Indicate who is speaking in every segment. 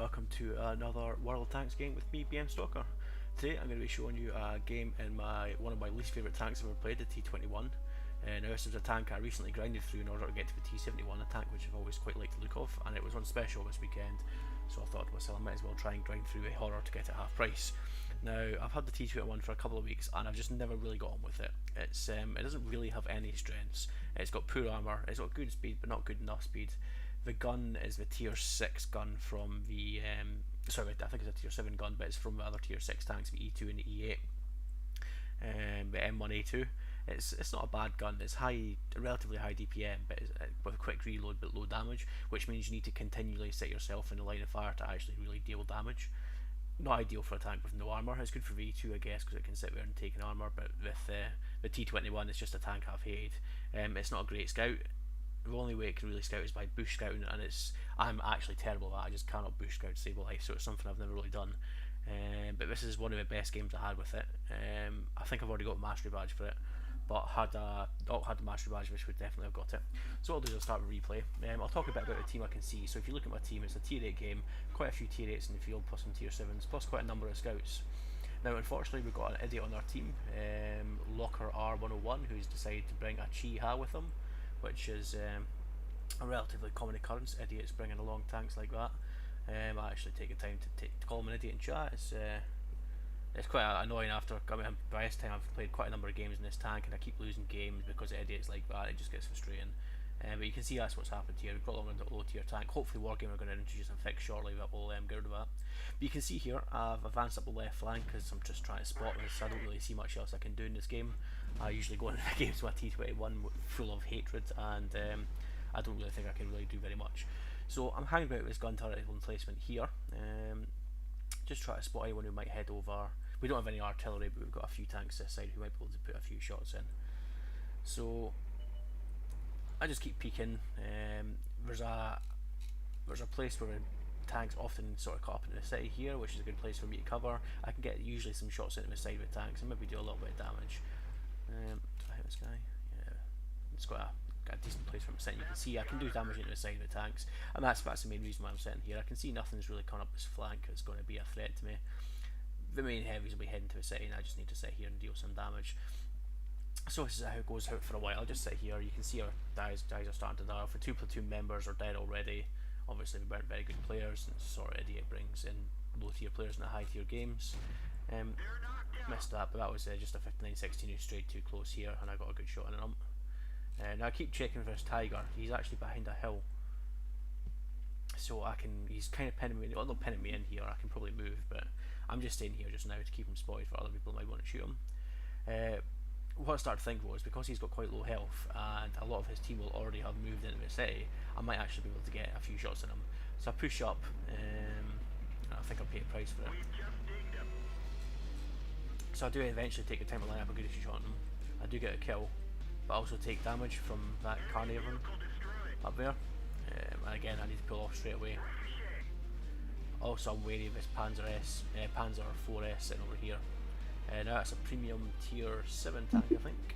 Speaker 1: welcome to another World of Tanks game with me, BM Stalker. Today I'm going to be showing you a game in one of my least favourite tanks I've ever played, the T21. Now this is a tank I recently grinded through in order to get to the T71, a tank which I've always quite liked the look of, and it was on special this weekend, so I thought to myself I might as well try and grind through a horror to get it half price. Now I've had the T21 for a couple of weeks and I've just never really got on with it. It doesn't really have any strengths. It's got poor armour, it's got good speed but not good enough speed. The gun is the tier 6 gun from the, sorry, I think it's a tier 7 gun, but it's from the other tier 6 tanks, the E2 and the E8, the M1A2. It's not a bad gun, it's relatively high DPM, but it's, with a quick reload but low damage, which means you need to continually set yourself in the line of fire to actually really deal damage. Not ideal for a tank with no armour. It's good for V2 I guess, because it can sit there and take an armour, but with the T21 it's just a tank I've hated. It's not a great scout. The only way it can really scout is by bush scouting, and I'm actually terrible at that. I just cannot bush scout to save a life, so it's something I've never really done. But this is one of the best games I had with it. I think I've already got a mastery badge for it, but had the mastery badge, which would definitely have got it. So what I'll do is I'll start with replay. I'll talk a bit about the team I can see. So if you look at my team, it's a tier 8 game, quite a few tier 8s in the field, plus some tier 7s, plus quite a number of scouts. Now unfortunately we've got an idiot on our team, Locker R101, who's decided to bring a Chi-Ha with him, which is a relatively common occurrence, idiots bringing along tanks like that. I actually take the time to call him an idiot in chat. It's quite annoying after, by this time I've played quite a number of games in this tank and I keep losing games because of idiots like that. It just gets frustrating. But you can see that's what's happened here. We've got along a low tier tank. Hopefully Wargamer are going to introduce a fix shortly that will get rid of that. But you can see here I've advanced up the left flank because I'm just trying to spot this. I don't really see much else I can do in this game. I usually go into games with T21 full of hatred, and I don't really think I can really do very much. So I'm hanging about with this gun turret emplacement here. Just try to spot anyone who might head over. We don't have any artillery, but we've got a few tanks this side who might be able to put a few shots in. So I just keep peeking. There's a place where tanks often sort of caught up into the city here, which is a good place for me to cover. I can get usually some shots into the side with tanks and maybe do a little bit of damage. Did I hit this guy? Yeah, it's got a decent place for him to sit. You can see I can do damage into the side of the tanks, and that's the main reason why I'm sitting here. I can see nothing's really coming up this flank that's going to be a threat to me. The main heavies will be heading to the city and I just need to sit here and deal some damage. So this is how it goes out for a while. I'll just sit here. You can see our guys are starting to die off. The 2 platoon members are dead already. Obviously we weren't very good players, and sort of idiot brings in low tier players in the high tier games. Missed that, but that was just a 59-16 who strayed too close here and I got a good shot on him. Now I keep checking for this tiger. He's actually behind a hill, so he's kind of pinning me, well not pinning me in here, I can probably move, but I'm just staying here just now to keep him spotted for other people who might want to shoot him. What I started to think was, because he's got quite low health and a lot of his team will already have moved into the city, I might actually be able to get a few shots in him. So I push up, and I think I'll pay a price for it. So I do eventually take the time to line up a good shot on him. I do get a kill, but I also take damage from that carnivore up there. And again I need to pull off straight away. Also I'm wary of this Panzer 4S sitting over here. Now it's a premium tier 7 tank I think.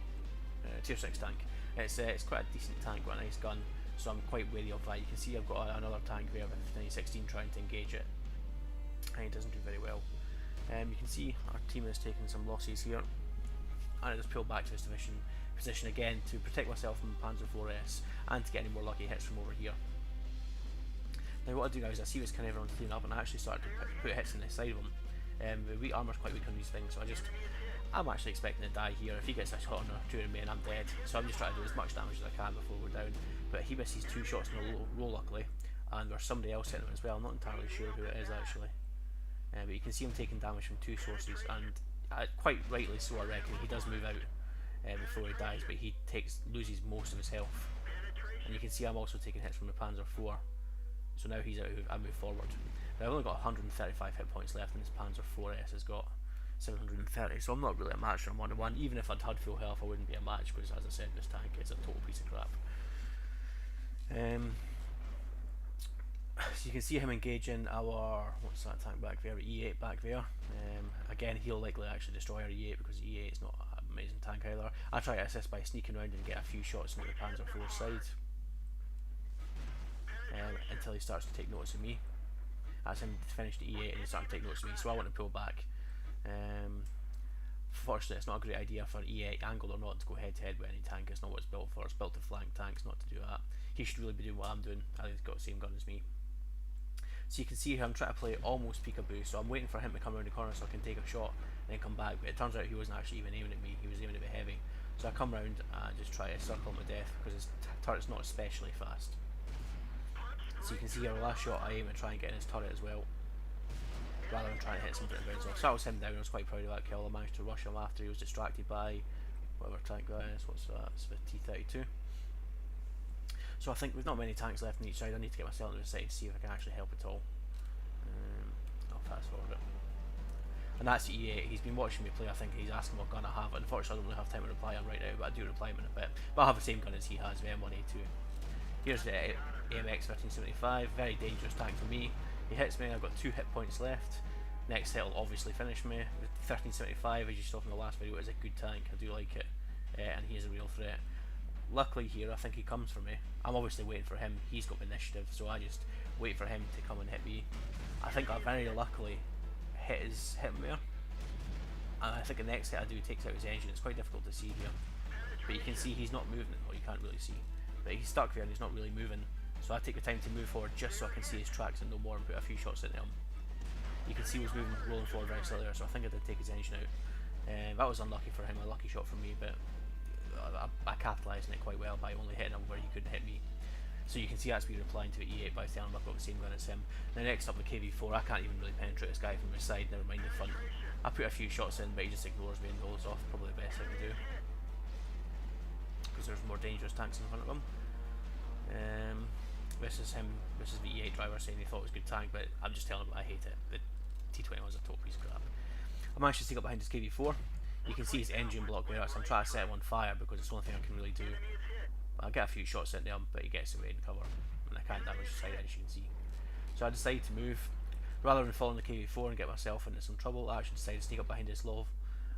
Speaker 1: Tier 6 tank. It's quite a decent tank with a nice gun, so I'm quite wary of that. You can see I've got another tank there with 59-16 trying to engage it, and it doesn't do very well. You can see our team is taking some losses here, and I just pulled back to this position again to protect myself from Panzer 4S and to get any more lucky hits from over here. Now what I do now is I see this kind of everyone's cleaning up, and I actually started to put hits in the side of them. The weak armour's quite weak on these things, so I'm actually expecting to die here. If he gets a shot on or two in me and I'm dead, so I'm just trying to do as much damage as I can before we're down. But he misses 2 shots in a row luckily, and there's somebody else hitting him as well. I'm not entirely sure who it is actually. But you can see him taking damage from 2 sources, and quite rightly so I reckon. He does move out before he dies, but he loses most of his health. And you can see I'm also taking hits from the Panzer 4. So now he's out, I move forward. Now I've only got 135 hit points left, and this Panzer 4S has got 730, so I'm not really a match for him 1-to-1. Even if I'd had full health I wouldn't be a match, because as I said, this tank is a total piece of crap. So you can see him engaging our, what's that tank back there, E8 back there. Again, he'll likely actually destroy our E8 because E8 is not an amazing tank either. I try to assist by sneaking around and get a few shots into the Panzer 4 side until he starts to take notice of me. That's him finished at E8 and he's starting to take notes of me, so I want to pull back. Fortunately, it's not a great idea for an E8 angle or not to go head to head with any tank. It's not what it's built for. It's built to flank tanks, not to do that. He should really be doing what I'm doing. I think he's got the same gun as me. So you can see here I'm trying to play almost peekaboo, so I'm waiting for him to come around the corner so I can take a shot and then come back, but it turns out he wasn't actually even aiming at me, he was aiming a bit heavy. So I come round and just try to circle him to death because his turret's not especially fast. So you can see here the last shot I aim at try and get in his turret as well, rather than trying to hit something that bounce off. So that was him down. I was quite proud of that kill. I managed to rush him after he was distracted by whatever tank that is. What's that? It's the T22. So I think with not many tanks left on each side, I need to get myself into the side to see if I can actually help at all. I'll fast forward it. And that's E8. He's been watching me play. I think he's asking what gun I have. Unfortunately, I don't really have time to reply him right now, but I do reply him in a bit. But I have the same gun as he has, the M1A2. Here's the AMX 1375. Very dangerous tank for me. He hits me. I've got 2 hit points left. Next hit will obviously finish me. The 1375, as you saw from the last video, is a good tank. I do like it, and he is a real threat. Luckily here, I think he comes for me. I'm obviously waiting for him. He's got initiative, so I just wait for him to come and hit me. I think I very luckily hit him there, and I think the next hit I do takes out his engine. It's quite difficult to see here, but you can see he's not moving. Well, you can't really see, but he's stuck there and he's not really moving. So I take the time to move forward just so I can see his tracks and no more and put a few shots into him. You can see he was rolling forward very slowly there, so I think I did take his engine out. That was unlucky for him, a lucky shot for me, but I capitalised on it quite well by only hitting him where he couldn't hit me. So you can see that's me replying to E8 by telling him I've got the same gun as him. Now next up the KV4, I can't even really penetrate this guy from his side, never mind the front. I put a few shots in, but he just ignores me and rolls off, probably the best thing to do. Because there's more dangerous tanks in front of him. This is the E8 driver saying he thought it was a good tank, but I'm just telling him I hate it. The T21 was a total piece of crap. I managed to sneak up behind his KV4. You can see his engine block there, so I'm trying to set him on fire because it's the only thing I can really do. I get a few shots into him, but he gets away in cover, and I can't damage the side, as you can see. So I decided to move. Rather than following the KV4 and get myself into some trouble, I actually decided to sneak up behind his Lov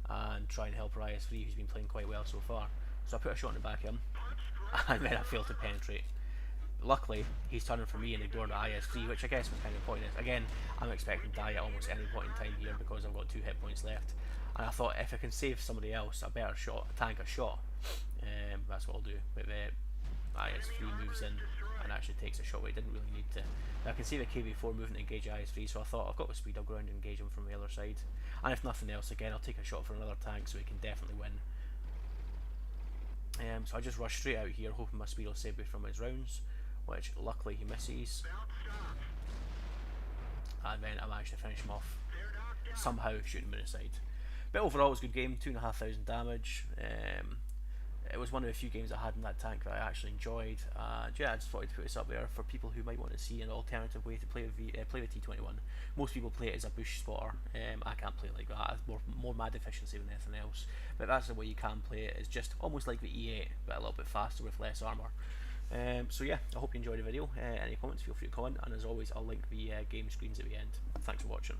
Speaker 1: and try and help our IS-3, who's been playing quite well so far. So I put a shot in the back of him, and then I failed to penetrate. Luckily, he's turning for me and ignoring the IS-3, which I guess was kind of pointless. Again, I'm expecting to die at almost any point in time here because I've got 2 hit points left. And I thought if I can save somebody else a better shot, tank a shot, that's what I'll do. But the IS-3 moves in and actually takes a shot where he didn't really need to. Now I can see the KV4 moving to engage IS-3, so I thought I've got the speed, I'll go around and engage him from the other side. And if nothing else, again, I'll take a shot for another tank so he can definitely win. So I just rush straight out here, hoping my speed will save me from his rounds, which luckily he misses. And then I managed to finish him off, somehow shooting him in the side. But overall it was a good game, 2,500 damage. It was one of the few games I had in that tank that I actually enjoyed. Yeah, I just thought I'd put this up there for people who might want to see an alternative way to play the T21. Most people play it as a bush spotter. I can't play it like that. I have more mad efficiency than anything else. But that's the way you can play it. It's just almost like the E8, but a little bit faster with less armour. So yeah, I hope you enjoyed the video. Any comments, feel free to comment. And as always, I'll link the game screens at the end. Thanks for watching.